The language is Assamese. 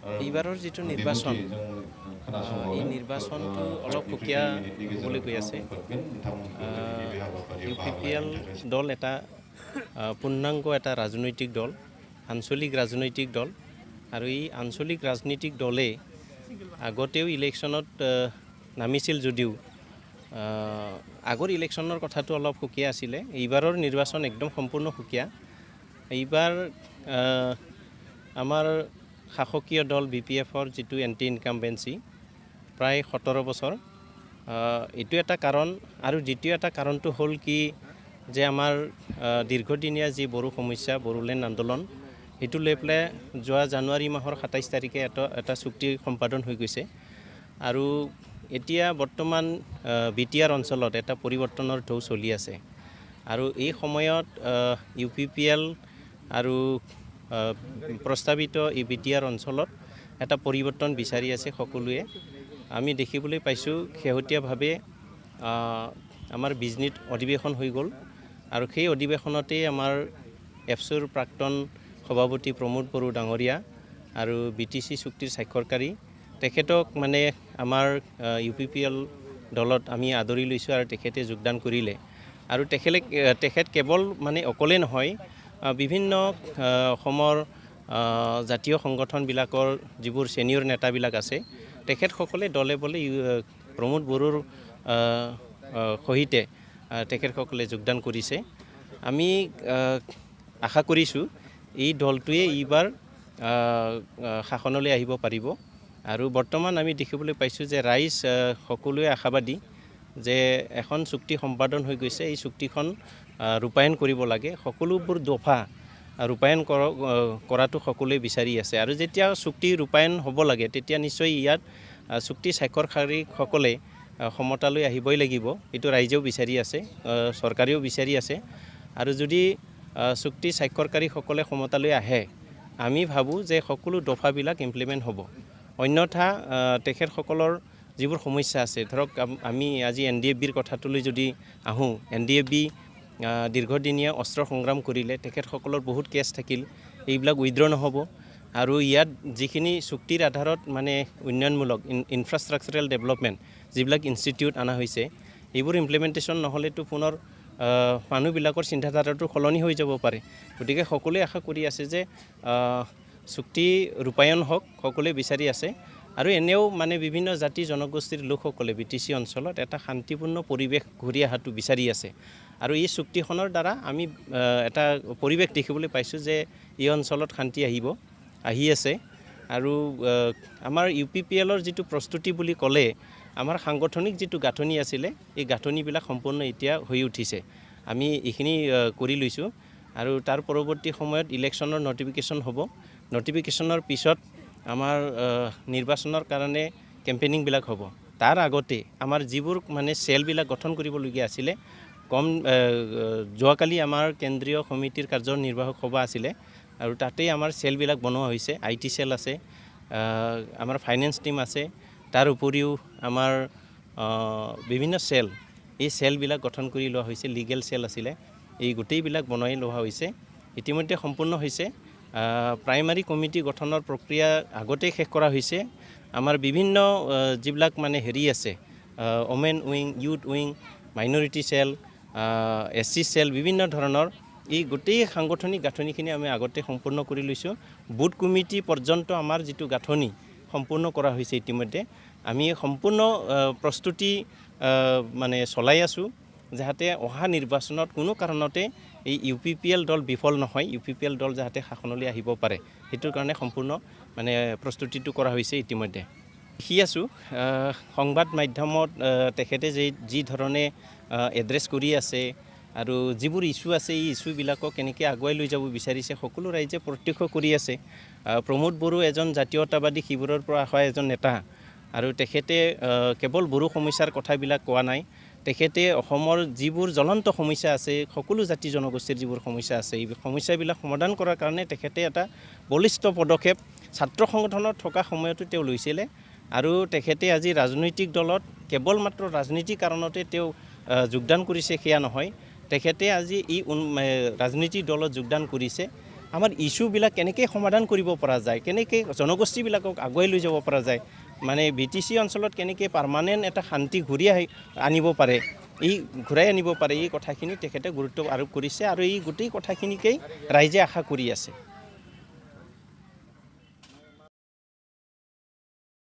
এইবাৰৰ যিটো নিৰ্বাচন এই নিৰ্বাচনটো অলপ সুকীয়া হ'বলৈ গৈ আছে। UPPL দল এটা পূৰ্ণাংগ এটা ৰাজনৈতিক দল, আঞ্চলিক ৰাজনৈতিক দল, আৰু এই আঞ্চলিক ৰাজনৈতিক দলে আগতেও ইলেকশ্যনত নামিছিল যদিও আগৰ ইলেকশ্যনৰ কথাটো অলপ সুকীয়া আছিলে। এইবাৰৰ নিৰ্বাচন একদম সম্পূৰ্ণ সুকীয়া। এইবাৰ আমাৰ শাসকীয় দল BPFৰ যিটো এণ্টি ইনকামবেঞ্চি প্ৰায় 17 বছৰ, এইটো এটা কাৰণ। আৰু দ্বিতীয় এটা কাৰণটো হ'ল কি যে আমাৰ দীৰ্ঘদিনীয়া যি বড়ো সমস্যা, বড়োলেণ্ড আন্দোলন, সেইটো লৈ পেলাই যোৱা জানুৱাৰী মাহৰ 27 তাৰিখে এটা চুক্তি সম্পাদন হৈ গৈছে। আৰু এতিয়া বৰ্তমান BTR অঞ্চলত এটা পৰিৱৰ্তনৰ ঢৌ চলি আছে। আৰু এই সময়ত UPPL আৰু প্ৰস্তাৱিত এই BTR অঞ্চলত এটা পৰিৱৰ্তন বিচাৰি আছে সকলোৱে। আমি দেখিবলৈ পাইছোঁ শেহতীয়াভাৱে আমাৰ বিজনীত অধিৱেশন হৈ গ'ল, আৰু সেই অধিৱেশনতেই আমাৰ এফচুৰ প্ৰাক্তন সভাপতি প্ৰমোদ বড়ো ডাঙৰীয়া আৰু BTC চুক্তিৰ স্বাক্ষৰকাৰী তেখেতক মানে আমাৰ UPPL দলত আমি আদৰি লৈছোঁ, আৰু তেখেতে যোগদান কৰিলে। আৰু তেখেত কেৱল মানে অকলে নহয়, বিভিন্ন অসমৰ জাতীয় সংগঠনবিলাকৰ যিবোৰ ছিনিয়ৰ নেতাবিলাক আছে, তেখেতসকলে দলে বলে প্ৰমোদ বড়োৰ সহিতে তেখেতসকলে যোগদান কৰিছে। আমি আশা কৰিছোঁ এই দলটোৱে এইবাৰ শাসনলৈ আহিব পাৰিব। আৰু বৰ্তমান আমি দেখিবলৈ পাইছোঁ যে ৰাইজ সকলোৱে আশাবাদী যে এখন চুক্তি সম্পাদন হৈ গৈছে, এই চুক্তিখন ৰূপায়ণ কৰিব লাগে। সকলোবোৰ দফা ৰূপায়ণ কৰাটো সকলোৱে বিচাৰি আছে। আৰু যেতিয়া চুক্তি ৰূপায়ণ হ'ব লাগে, তেতিয়া নিশ্চয় ইয়াত চুক্তি স্বাক্ষৰকাৰীসকলে ক্ষমতালৈ আহিবই লাগিব। এইটো ৰাইজেও বিচাৰি আছে, চৰকাৰেও বিচাৰি আছে। আৰু যদি চুক্তি স্বাক্ষৰকাৰীসকলে ক্ষমতালৈ আহে, আমি ভাবোঁ যে সকলো দফাবিলাক ইমপ্লিমেণ্ট হ'ব। অন্যথা তেখেতসকলৰ যিবোৰ সমস্যা আছে, ধৰক আমি আজি NDFBৰ কথাটোলৈ যদি আহোঁ, NDFB দীৰ্ঘদিনীয়া অস্ত্ৰ সংগ্ৰাম কৰিলে, তেখেতসকলৰ বহুত কেছ থাকিল, এইবিলাক উইথড্ৰ নহ'ব। আৰু ইয়াত যিখিনি চুক্তিৰ আধাৰত মানে উন্নয়নমূলক ইনফ্ৰাষ্ট্ৰাকচাৰেল ডেভেলপমেণ্ট যিবিলাক ইনষ্টিটিউট অনা হৈছে, এইবোৰ ইমপ্লিমেণ্টেশ্যন নহ'লেতো পুনৰ মানুহবিলাকৰ চিন্তাধাৰাটো সলনি হৈ যাব পাৰে। গতিকে সকলোৱে আশা কৰি আছে যে চুক্তি ৰূপায়ণ হওক, সকলোৱে বিচাৰি আছে। আৰু এনেও মানে বিভিন্ন জাতি জনগোষ্ঠীৰ লোকসকলে BTC অঞ্চলত এটা শান্তিপূৰ্ণ পৰিৱেশ ঘূৰি অহাটো বিচাৰি আছে। আৰু এই চুক্তিখনৰ দ্বাৰা আমি এটা পৰিৱেশ দেখিবলৈ পাইছোঁ যে এই অঞ্চলত শান্তি আহি আছে। আৰু আমাৰ UPPLৰ যিটো প্ৰস্তুতি বুলি ক'লে, আমাৰ সাংগঠনিক যিটো গাঁথনি আছিলে, এই গাঁথনিবিলাক সম্পূৰ্ণ এতিয়া হৈ উঠিছে। আমি এইখিনি কৰি লৈছোঁ। আৰু তাৰ পৰৱৰ্তী সময়ত ইলেকশ্যনৰ নটিফিকেশ্যন হ'ব। নটিফিকেশ্যনৰ পিছত আমাৰ নিৰ্বাচনৰ কাৰণে কেম্পেইনিংবিলাক হ'ব। তাৰ আগতে আমাৰ যিবোৰ মানে চেলবিলাক গঠন কৰিবলগীয়া আছিলে, যোৱাকালি আমাৰ কেন্দ্ৰীয় সমিতিৰ কাৰ্যনিৰ্বাহক সভা আছিলে, আৰু তাতেই আমাৰ চেলবিলাক বনোৱা হৈছে। IT চেল আছে, আমাৰ ফাইনেন্স টিম আছে, তাৰ উপৰিও আমাৰ বিভিন্ন চেল, এই চেলবিলাক গঠন কৰি লোৱা হৈছে। লিগেল চেল আছিলে, এই গোটেইবিলাক বনাই লোৱা হৈছে। ইতিমধ্যে সম্পূৰ্ণ হৈছে। প্ৰাইমাৰী কমিটি গঠনৰ প্ৰক্ৰিয়া আগতেই শেষ কৰা হৈছে। আমাৰ বিভিন্ন যিবিলাক মানে আছে, women wing, youth wing, minority cell, SC cell, বিভিন্ন ধৰণৰ এই গোটেই সাংগঠনিক গাঁথনিখিনি আমি আগতে সম্পূৰ্ণ কৰি লৈছোঁ। বুথ কমিটি পৰ্যন্ত আমাৰ যিটো গাঁথনি সম্পূৰ্ণ কৰা হৈছে ইতিমধ্যে। আমি সম্পূৰ্ণ প্ৰস্তুতি মানে চলাই আছোঁ, যাতে অহা নিৰ্বাচনত কোনো কাৰণতে এই UPPL দল বিফল নহয়, UPPL দল যাতে শাসনলৈ আহিব পাৰে, সেইটোৰ কাৰণে সম্পূৰ্ণ মানে প্ৰস্তুতিটো কৰা হৈছে ইতিমধ্যে। দেখি আছোঁ সংবাদ মাধ্যমত তেখেতে যি ধৰণে এড্ৰেছ কৰি আছে, আৰু যিবোৰ ইছ্যু আছে, এই ইছ্যুবিলাকক কেনেকৈ আগুৱাই লৈ যাব বিচাৰিছে, সকলো ৰাইজে প্ৰত্যক্ষ কৰি আছে। প্ৰমোদ বড়ো এজন জাতীয়তাবাদী শিবিৰৰ পৰা অহা এজন নেতা, আৰু তেখেতে কেৱল বড়ো সমস্যাৰ কথাবিলাক কোৱা নাই, তেখেতে অসমৰ যিবোৰ জ্বলন্ত সমস্যা আছে, সকলো জাতি জনগোষ্ঠীৰ যিবোৰ সমস্যা আছে, এই সমস্যাবিলাক সমাধান কৰাৰ কাৰণে তেখেতে এটা বলিষ্ঠ পদক্ষেপ ছাত্ৰ সংগঠনত থকা সময়তো তেওঁ লৈছিলে। আৰু তেখেতে আজি ৰাজনৈতিক দলত কেৱল মাত্ৰ ৰাজনীতিৰ কাৰণতে তেওঁ যোগদান কৰিছে সেয়া নহয়, তেখেতে আজি এই ৰাজনীতিক দলত যোগদান কৰিছে আমাৰ ইছ্যুবিলাক কেনেকৈ সমাধান কৰিব পৰা যায়, কেনেকৈ জনগোষ্ঠীবিলাকক আগুৱাই লৈ যাব পৰা যায়, মানে BTC অঞ্চলত কেনেকৈ পাৰ্মানেণ্ট এটা শান্তি আনিব পাৰে, ঘূৰাই আনিব পাৰে, এই কথাখিনি তেখেতে গুৰুত্ব আৰোপ কৰিছে আৰু এই গোটেই কথাখিনিকেই ৰাইজে আশা কৰি আছে।